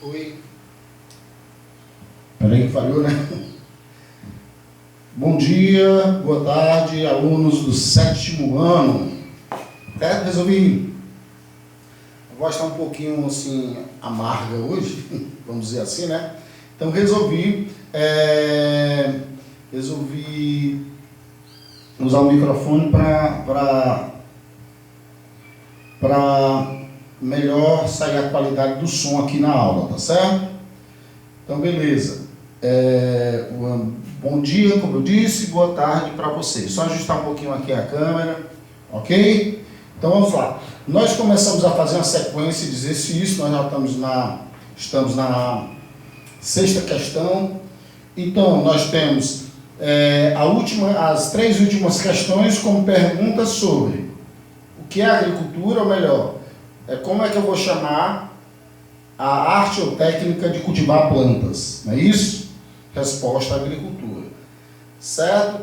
Oi. Peraí que falhou, né? Bom dia, boa tarde, alunos do 7º ano. Até resolvi. A voz está um pouquinho assim, amarga hoje, vamos dizer assim, né? Então resolvi usar o microfone para melhor sair a qualidade do som aqui na aula, tá certo? Então, beleza. Bom dia, como eu disse, boa tarde para vocês. Só ajustar um pouquinho aqui a câmera, ok? Então, vamos lá. Nós começamos a fazer uma sequência de exercícios, nós já estamos na 6ª questão. Então, nós temos as 3 últimas questões como perguntas sobre o que é agricultura, ou melhor, como é que eu vou chamar a arte ou técnica de cultivar plantas, não é isso? Resposta: agricultura. Certo?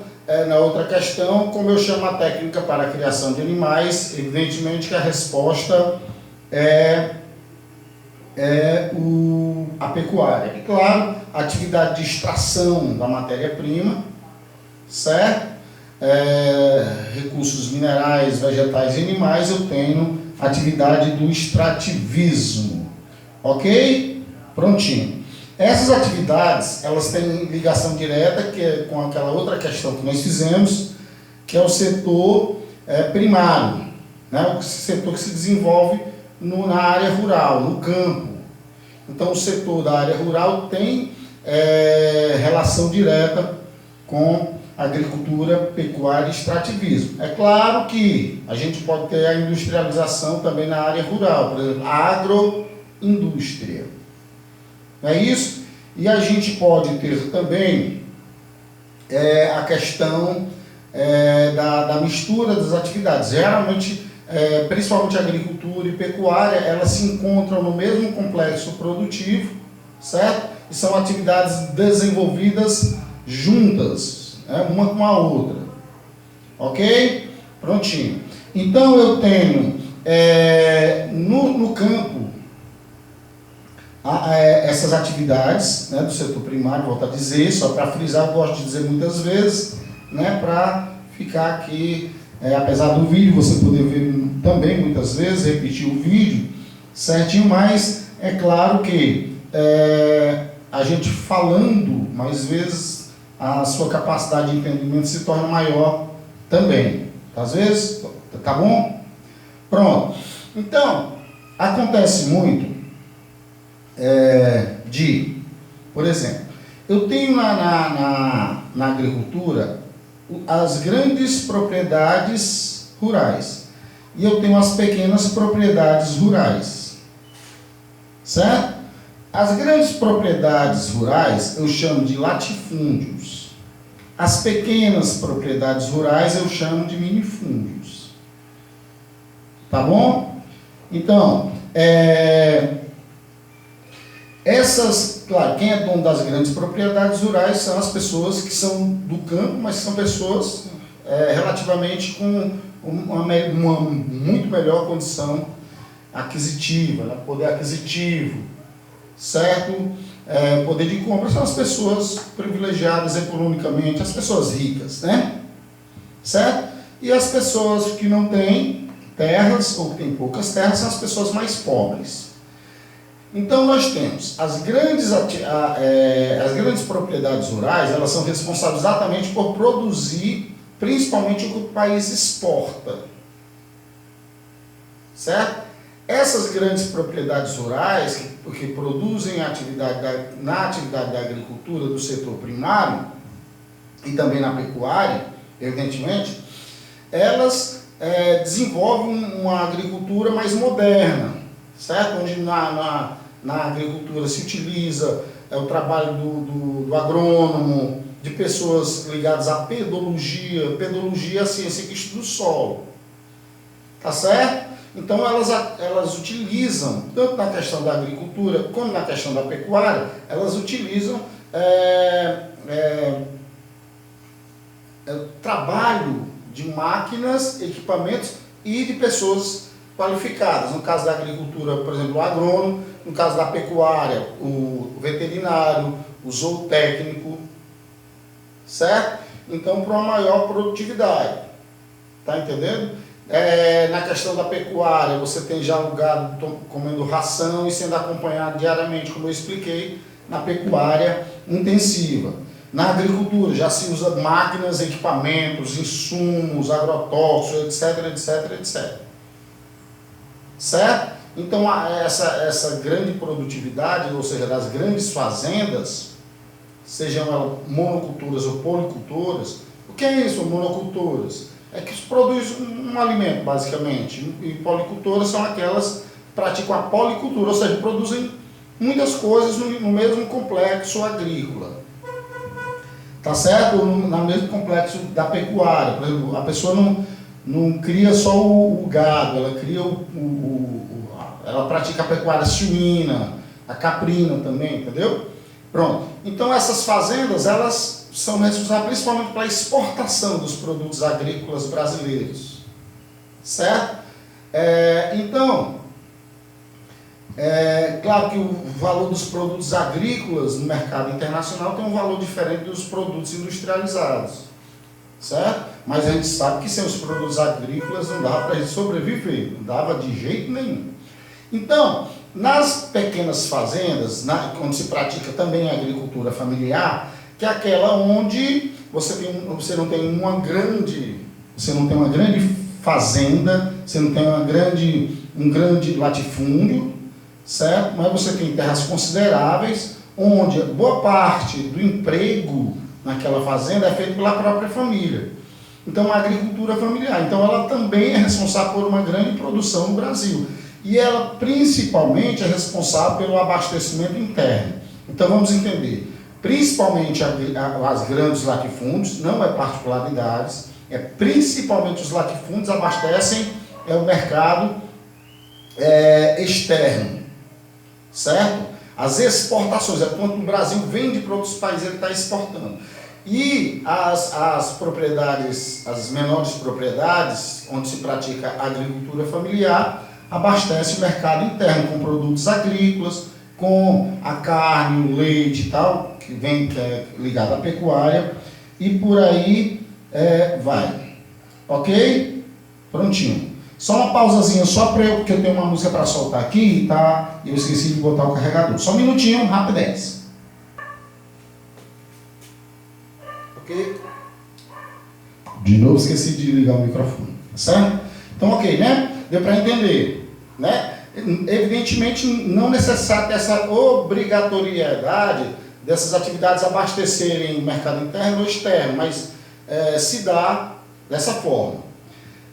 Na outra questão, como eu chamo a técnica para a criação de animais, evidentemente que a resposta é a pecuária. E claro, a atividade de extração da matéria-prima, certo? Recursos minerais, vegetais e animais, eu tenho atividade do extrativismo. Ok? Prontinho. Essas atividades, elas têm ligação direta com aquela outra questão que nós fizemos, que é o setor primário, né? O setor que se desenvolve na área rural, no campo. Então, o setor da área rural tem relação direta com agricultura, pecuária e extrativismo. É claro que a gente pode ter a industrialização também na área rural, por exemplo, a agroindústria. Não é isso? E a gente pode ter também a questão da mistura das atividades. Geralmente, principalmente agricultura e pecuária, elas se encontram no mesmo complexo produtivo, certo? E são atividades desenvolvidas juntas, uma com a outra. Ok? Prontinho. Então, eu tenho no campo essas atividades, né, do setor primário, volto a dizer, só para frisar, eu gosto de dizer muitas vezes, né, para ficar aqui, apesar do vídeo, você poder ver também muitas vezes, repetir o vídeo certinho, mas é claro que a gente falando, mais vezes, a sua capacidade de entendimento se torna maior também. Às vezes, tá bom? Pronto. Então, acontece muito por exemplo, eu tenho na agricultura as grandes propriedades rurais e eu tenho as pequenas propriedades rurais, certo? As grandes propriedades rurais eu chamo de latifúndios, as pequenas propriedades rurais eu chamo de minifúndios, tá bom? Então, claro, quem é dono das grandes propriedades rurais são as pessoas que são do campo, mas são pessoas relativamente com uma muito melhor condição aquisitiva, né? Poder aquisitivo, certo? Poder de compra, são as pessoas privilegiadas economicamente, as pessoas ricas, né? Certo? E as pessoas que não têm terras, ou que têm poucas terras, são as pessoas mais pobres. Então, nós temos as grandes propriedades rurais, elas são responsáveis exatamente por produzir, principalmente o que o país exporta. Certo? Essas grandes propriedades rurais, que produzem na atividade da agricultura, do setor primário, e também na pecuária, evidentemente, elas desenvolvem uma agricultura mais moderna, certo? Onde na agricultura se utiliza o trabalho do agrônomo, de pessoas ligadas à pedologia. Pedologia é a ciência que estuda o solo. Tá certo? Então elas utilizam, tanto na questão da agricultura como na questão da pecuária, elas utilizam trabalho de máquinas, equipamentos e de pessoas qualificadas. No caso da agricultura, por exemplo, o agrônomo, No caso da pecuária, o veterinário, o zootécnico, certo? Então, para uma maior produtividade, tá entendendo? Na questão da pecuária, você tem já o gado comendo ração e sendo acompanhado diariamente, como eu expliquei, na pecuária intensiva. Na agricultura, já se usa máquinas, equipamentos, insumos, agrotóxicos, etc. Certo? Então, essa grande produtividade, ou seja, das grandes fazendas, sejam elas monoculturas ou policulturas. O que é isso, monoculturas? É que produz um alimento, basicamente. E policulturas são aquelas que praticam a policultura, ou seja, produzem muitas coisas no mesmo complexo agrícola. Tá certo? No mesmo complexo da pecuária. Por exemplo, a pessoa não cria só o gado, ela cria ela pratica a pecuária suína, a caprina também, entendeu? Pronto. Então essas fazendas, elas são responsáveis principalmente pela exportação dos produtos agrícolas brasileiros. Certo? Claro que o valor dos produtos agrícolas no mercado internacional tem um valor diferente dos produtos industrializados. Certo? Mas a gente sabe que sem os produtos agrícolas não dava para a gente sobreviver, não dava de jeito nenhum. Então, nas pequenas fazendas, onde se pratica também a agricultura familiar, que é aquela onde você não tem uma grande fazenda, você não tem um grande latifúndio, certo? Mas você tem terras consideráveis, onde boa parte do emprego naquela fazenda é feito pela própria família. Então, a agricultura familiar. Então, ela também é responsável por uma grande produção no Brasil. E ela, principalmente, é responsável pelo abastecimento interno. Então, vamos entender. Principalmente as grandes latifúndios, não é particularidades, principalmente os latifúndios abastecem o mercado externo. Certo? As exportações, quando o Brasil vende para outros países, ele está exportando. E as propriedades, as menores propriedades, onde se pratica a agricultura familiar, abastece o mercado interno com produtos agrícolas, com a carne, o leite e tal, que é ligado à pecuária, e por aí vai. Ok? Prontinho. Só uma pausazinha, porque eu tenho uma música para soltar aqui, tá? E eu esqueci de botar o carregador. Só um minutinho, rapidez. Ok? De novo esqueci de ligar o microfone, certo? Então, ok, né? Deu para entender, né? Evidentemente, não necessário essa obrigatoriedade dessas atividades abastecerem o mercado interno ou externo, mas se dá dessa forma.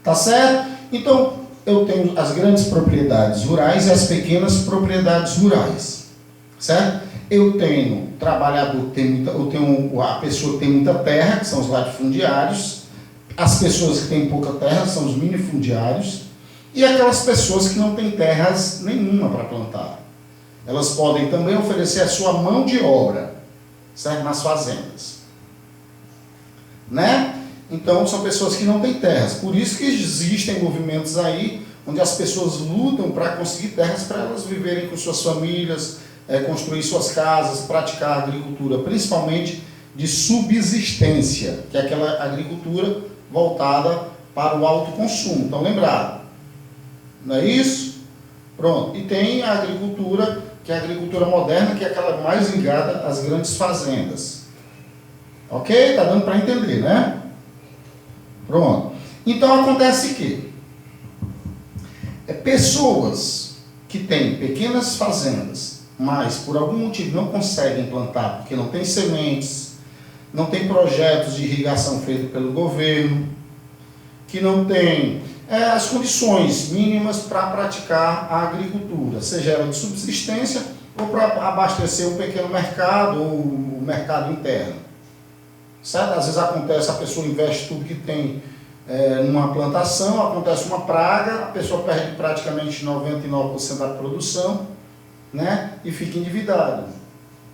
Tá certo? Então, eu tenho as grandes propriedades rurais e as pequenas propriedades rurais. Certo? Eu tenho trabalhador, eu tenho a pessoa que tem muita terra, que são os latifundiários, as pessoas que têm pouca terra são os minifundiários, e aquelas pessoas que não têm terras nenhuma para plantar. Elas podem também oferecer a sua mão de obra, certo? Nas fazendas. Né? Então, são pessoas que não têm terras. Por isso que existem movimentos aí, onde as pessoas lutam para conseguir terras para elas viverem com suas famílias, construir suas casas, praticar a agricultura, principalmente de subsistência, que é aquela agricultura voltada para o autoconsumo. Então, lembrado? Não é isso? Pronto. E tem a agricultura, que é a agricultura moderna, que é aquela mais ligada às grandes fazendas. Ok? Está dando para entender, né? Pronto. Então, acontece que pessoas que têm pequenas fazendas, mas por algum motivo não conseguem plantar, porque não tem sementes, não tem projetos de irrigação feitos pelo governo, que não tem as condições mínimas para praticar a agricultura, seja ela de subsistência ou para abastecer um pequeno mercado ou o mercado interno. Certo? Às vezes acontece, a pessoa investe tudo que tem numa plantação, acontece uma praga, a pessoa perde praticamente 99% da produção, né? E fica endividado.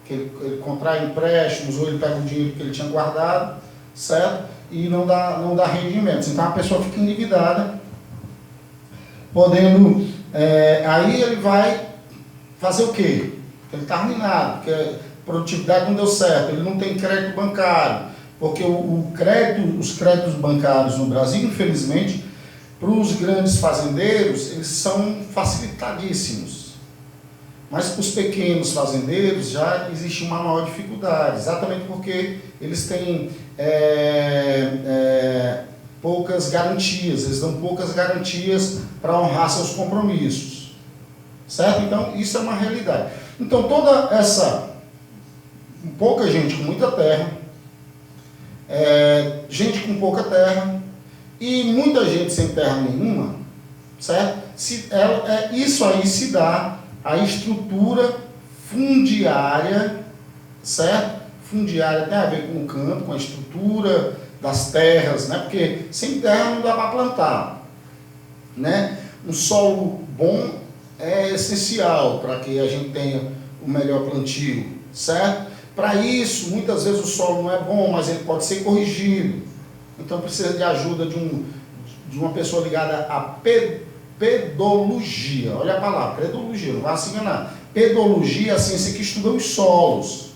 Ele contrai empréstimos ou ele pega o dinheiro que ele tinha guardado, certo? E não dá rendimentos. Então a pessoa fica endividada, podendo... aí ele vai fazer o quê? Ele está arruinado, porque a produtividade não deu certo, ele não tem crédito bancário, porque os créditos bancários no Brasil, infelizmente, para os grandes fazendeiros, eles são facilitadíssimos. Mas para os pequenos fazendeiros já existe uma maior dificuldade, exatamente porque eles têm poucas garantias, eles dão poucas garantias para honrar seus compromissos. Certo? Então, isso é uma realidade. Então, toda essa pouca gente com muita terra, gente com pouca terra e muita gente sem terra nenhuma, certo? Isso aí se dá a estrutura fundiária, certo? Fundiária tem a ver com o campo, com a estrutura das terras, né? Porque sem terra não dá para plantar, né? Um solo bom é essencial para que a gente tenha o melhor plantio, certo? Para isso, muitas vezes o solo não é bom, mas ele pode ser corrigido. Então precisa de ajuda de uma pessoa ligada à pedologia. Olha a palavra, pedologia, não vai se enganar. Pedologia é a ciência que estuda os solos,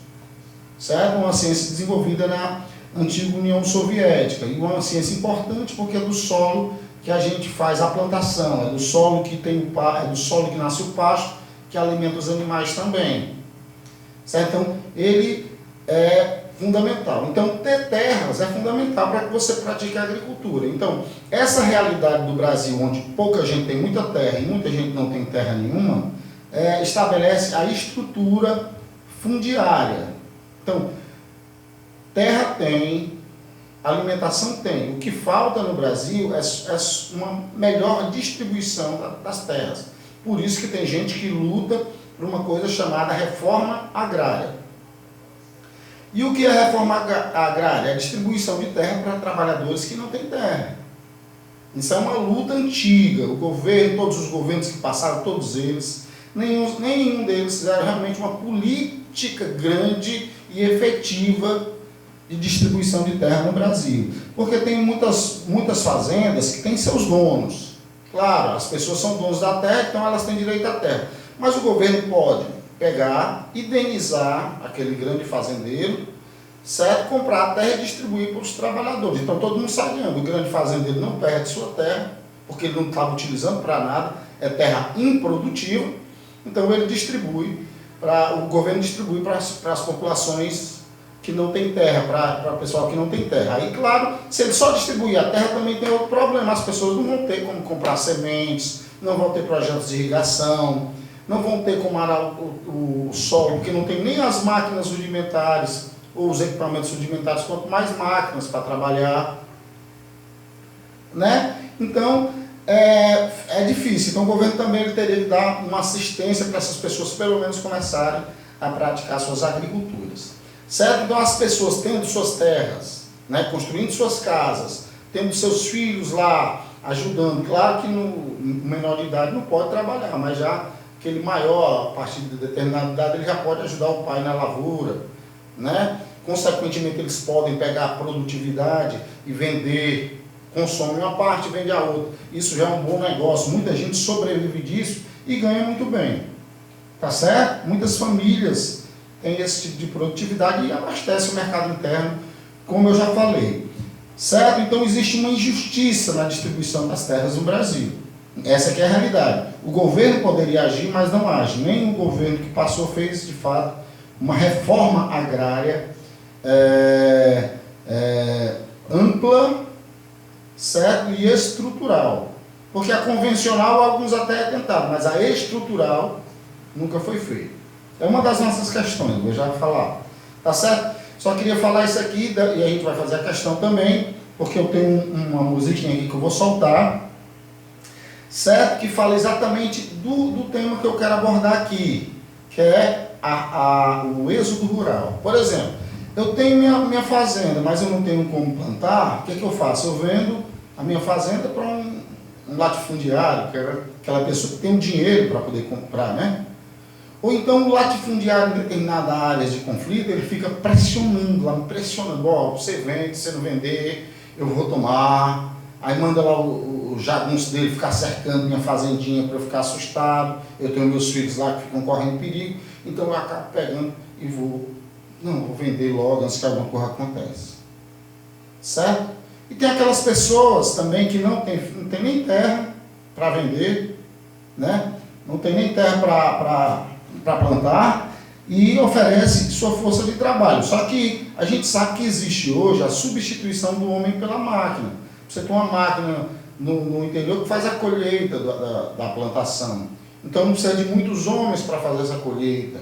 certo? Uma ciência desenvolvida na antiga União Soviética, e uma ciência importante porque é do solo que a gente faz a plantação, é do solo que é do solo que nasce o pasto, que alimenta os animais também, certo? Então, ele é fundamental. Então, ter terras é fundamental para que você pratique a agricultura. Então, essa realidade do Brasil, onde pouca gente tem muita terra e muita gente não tem terra nenhuma, estabelece a estrutura fundiária. Então, terra tem, alimentação tem. O que falta no Brasil é uma melhor distribuição das terras. Por isso que tem gente que luta por uma coisa chamada reforma agrária. E o que é reforma agrária? É a distribuição de terra para trabalhadores que não têm terra. Isso é uma luta antiga. O governo, todos os governos que passaram, todos eles, nenhum deles fizeram realmente uma política grande e efetiva de distribuição de terra no Brasil. Porque tem muitas fazendas que têm seus donos. Claro, as pessoas são donos da terra, então elas têm direito à terra. Mas o governo pode pegar, indenizar aquele grande fazendeiro, certo? Comprar a terra e distribuir para os trabalhadores. Então todo mundo sai ganhando. O grande fazendeiro não perde sua terra, porque ele não estava utilizando para nada, é terra improdutiva. Então ele distribui, o governo distribui para as populações que não tem terra, para o pessoal que não tem terra. Aí, claro, se ele só distribuir a terra, também tem outro problema. As pessoas não vão ter como comprar sementes, não vão ter projetos de irrigação, não vão ter como arar o solo, porque não tem nem as máquinas rudimentares, ou os equipamentos rudimentares, quanto mais máquinas para trabalhar, né? Então, é difícil. Então, o governo também ele teria que dar uma assistência para essas pessoas, pelo menos, começarem a praticar suas agriculturas. Certo? Então, as pessoas tendo suas terras, né, construindo suas casas, tendo seus filhos lá, ajudando. Claro que no menor de idade não pode trabalhar, mas já aquele maior, a partir de determinada idade, ele já pode ajudar o pai na lavoura, né? Consequentemente, eles podem pegar a produtividade e vender, consome uma parte e vende a outra. Isso já é um bom negócio. Muita gente sobrevive disso e ganha muito bem. Tá certo? Muitas famílias tem esse tipo de produtividade e abastece o mercado interno, como eu já falei. Certo? Então existe uma injustiça na distribuição das terras no Brasil. Essa aqui é a realidade. O governo poderia agir, mas não age. Nem o governo que passou fez, de fato, uma reforma agrária ampla, certo? E estrutural. Porque a convencional alguns até tentaram, mas a estrutural nunca foi feita. É uma das nossas questões, vou já falar. Tá certo? Só queria falar isso aqui, e a gente vai fazer a questão também, porque eu tenho uma musiquinha aqui que eu vou soltar, certo? Que fala exatamente do tema que eu quero abordar aqui, que é o êxodo rural. Por exemplo, eu tenho minha fazenda, mas eu não tenho como plantar, o que eu faço? Eu vendo a minha fazenda para um latifundiário, que é aquela pessoa que tem dinheiro para poder comprar, né? Ou então o latifundiário em determinada área de conflito, ele fica pressionando lá, pressionando, você vende, se não vender, eu vou tomar. Aí manda lá o o jagunço dele ficar cercando minha fazendinha para eu ficar assustado. Eu tenho meus filhos lá que ficam correndo perigo. Então eu acabo pegando e vou vender logo antes que alguma coisa aconteça. Certo? E tem aquelas pessoas também que não tem nem terra para vender, né? Não tem nem terra para plantar e oferece sua força de trabalho. Só que a gente sabe que existe hoje a substituição do homem pela máquina. Você tem uma máquina no interior que faz a colheita da plantação. Então não precisa de muitos homens para fazer essa colheita,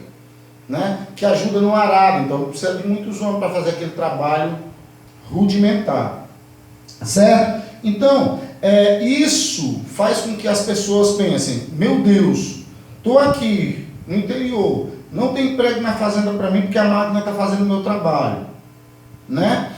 né? Que ajuda no arado. Então não precisa de muitos homens para fazer aquele trabalho rudimentar. Certo? Então, isso faz com que as pessoas pensem, meu Deus, estou aqui no interior, não tem emprego na fazenda para mim porque a máquina está fazendo o meu trabalho. Né?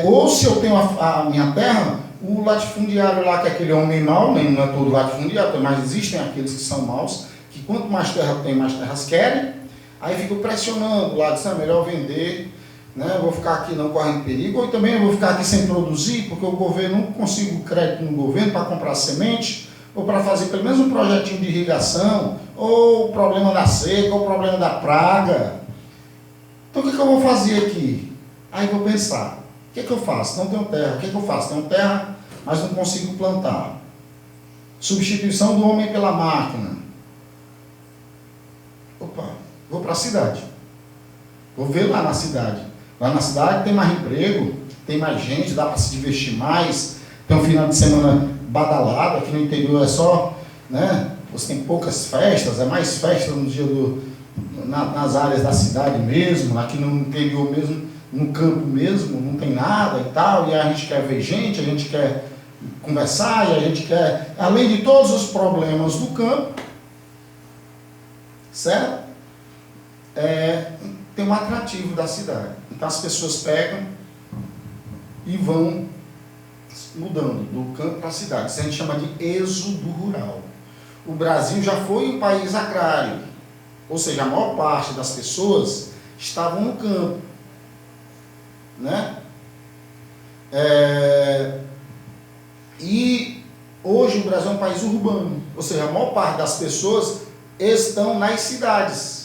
Ou se eu tenho a minha terra, o latifundiário lá, que é aquele homem mau, nem não é todo latifundiário, mas existem aqueles que são maus, que quanto mais terra tem, mais terras querem, aí ficam pressionando lá, diz, é melhor vender, né? Eu vou ficar aqui não correndo perigo, ou também eu vou ficar aqui sem produzir, porque o governo não consigo crédito no governo para comprar semente, ou para fazer pelo menos um projetinho de irrigação, ou o problema da seca, ou o problema da praga. Então o que eu vou fazer aqui? Aí vou pensar, o que eu faço? Não tenho terra, o que eu faço? Tenho terra, mas não consigo plantar. Substituição do homem pela máquina. Opa, vou para a cidade. Vou ver lá na cidade. Lá na cidade tem mais emprego, tem mais gente, dá para se divertir mais, tem um final de semana badalado, aqui no interior é só, né? Você tem poucas festas, é mais festa no dia nas áreas da cidade mesmo, aqui no interior mesmo, no campo mesmo, não tem nada e tal, e a gente quer ver gente, a gente quer conversar, e a gente quer, além de todos os problemas do campo, certo? Tem um atrativo da cidade. Então as pessoas pegam e vão mudando do campo para a cidade. Isso a gente chama de êxodo rural. O Brasil já foi um país agrário, ou seja, a maior parte das pessoas estavam no campo, né? E hoje o Brasil é um país urbano, ou seja, a maior parte das pessoas estão nas cidades.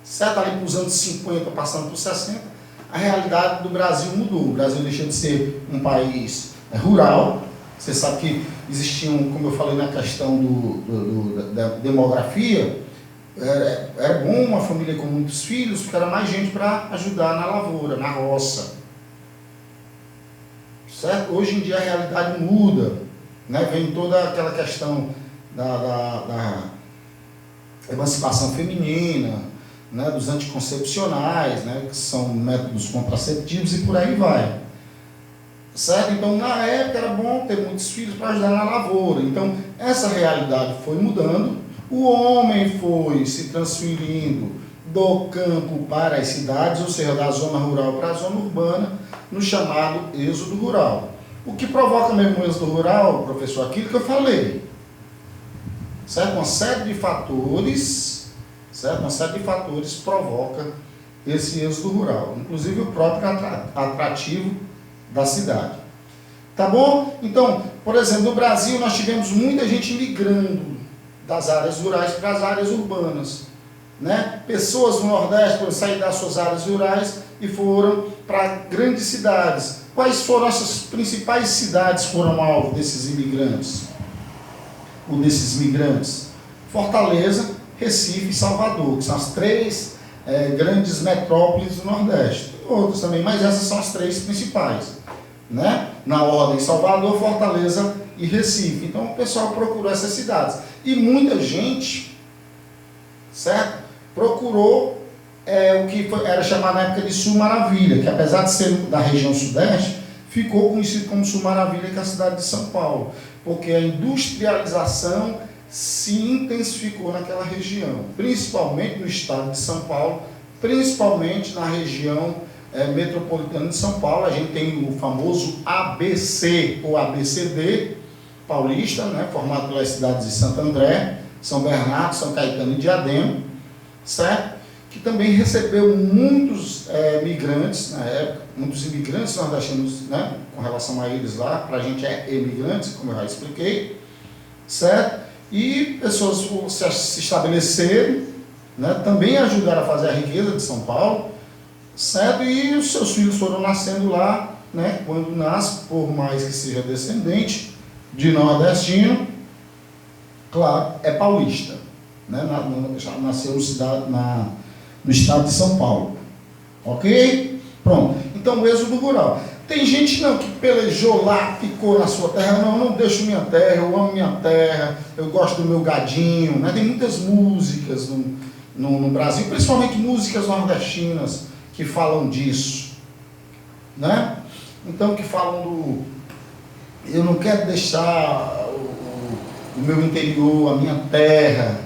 Certo? Ali para os anos 50, passando por 60, a realidade do Brasil mudou. O Brasil deixou de ser um país rural. Você sabe que existiam, como eu falei na questão da demografia, era bom uma família com muitos filhos, porque era mais gente para ajudar na lavoura, na roça. Certo? Hoje em dia a realidade muda, né? Vem toda aquela questão da emancipação feminina, né, dos anticoncepcionais, né, que são métodos contraceptivos e por aí vai. Certo? Então, na época era bom ter muitos filhos para ajudar na lavoura. Então, essa realidade foi mudando, o homem foi se transferindo do campo para as cidades, ou seja, da zona rural para a zona urbana, no chamado êxodo rural. O que provoca mesmo o êxodo rural, professor, aquilo que eu falei. Certo? Uma série de fatores... Certo? Uma série de fatores provoca esse êxodo rural, inclusive o próprio atrativo da cidade. Tá bom? Então, por exemplo, no Brasil nós tivemos muita gente migrando das áreas rurais para as áreas urbanas. Né? Pessoas do Nordeste foram sair das suas áreas rurais e foram para grandes cidades. Quais foram essas principais cidades que foram alvo desses imigrantes? Ou desses migrantes? Fortaleza, Recife e Salvador, que são as três grandes metrópoles do Nordeste. Outros também, mas essas são as três principais. Né? Na ordem, Salvador, Fortaleza e Recife. Então o pessoal procurou essas cidades. E muita gente, certo? Procurou o que era chamado na época de Sul Maravilha, que apesar de ser da região sudeste, ficou conhecido como Sul Maravilha, que é a cidade de São Paulo. Porque a industrialização se intensificou naquela região, principalmente no estado de São Paulo, principalmente na região metropolitana de São Paulo. A gente tem o famoso ABC ou ABCD paulista, né, formado pelas cidades de Santo André, São Bernardo, São Caetano e Diadema, certo? que também recebeu muitos migrantes na época, muitos imigrantes nordestinos, né, com relação a eles lá, para a gente é imigrantes, como eu já expliquei, certo? E pessoas se estabeleceram, né, também ajudaram a fazer a riqueza de São Paulo, certo? E os seus filhos foram nascendo lá, né? Quando nasce, por mais que seja descendente de nordestino, claro, é paulista, né? Nasceu no estado de São Paulo, ok? Pronto. Então, o êxodo rural. Tem gente não que pelejou lá, ficou na sua terra, não deixo minha terra, eu amo minha terra, eu gosto do meu gadinho, né? Tem muitas músicas no Brasil, principalmente músicas nordestinas, que falam disso, né? Então, que falam do... Eu não quero deixar o meu interior, a minha terra,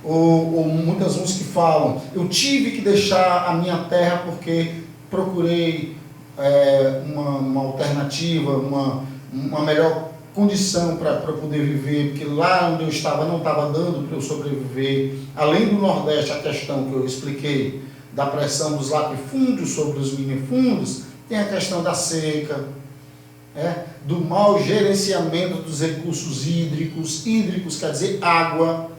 ou muitas músicas que falam, eu tive que deixar a minha terra porque procurei uma alternativa, uma melhor condição para poder viver, porque lá onde eu estava não estava dando para eu sobreviver. Além do Nordeste, a questão que eu expliquei, da pressão dos latifúndios sobre os minifúndios, tem a questão da seca, do mau gerenciamento dos recursos hídricos. Hídricos quer dizer água.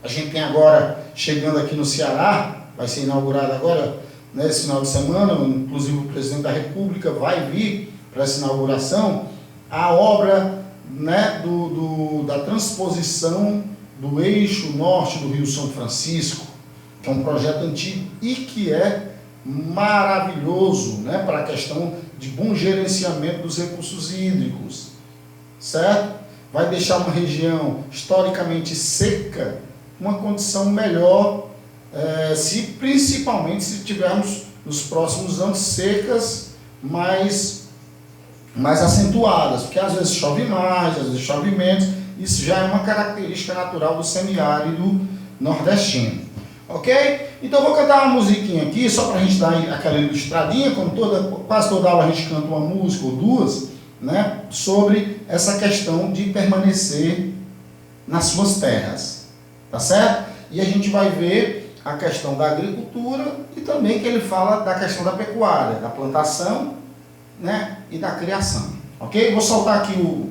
A gente tem agora, chegando aqui no Ceará, vai ser inaugurado agora, nesse final de semana, inclusive o presidente da República vai vir para essa inauguração, a obra, né, da transposição do eixo norte do Rio São Francisco, que é um projeto antigo e que é maravilhoso, né, para a questão de bom gerenciamento dos recursos hídricos, certo? Vai deixar uma região historicamente seca uma condição melhor, principalmente se tivermos nos próximos anos secas mais acentuadas, porque às vezes chove mais, às vezes chove menos. Isso já é uma característica natural do semiárido nordestino. Ok? Então eu vou cantar uma musiquinha aqui, só para a gente dar aquela ilustradinha, como quase toda aula a gente canta uma música ou duas, né, sobre essa questão de permanecer nas suas terras. Tá certo? E a gente vai ver a questão da agricultura e também que ele fala da questão da pecuária, da plantação, né, e da criação. Ok? Vou soltar aqui o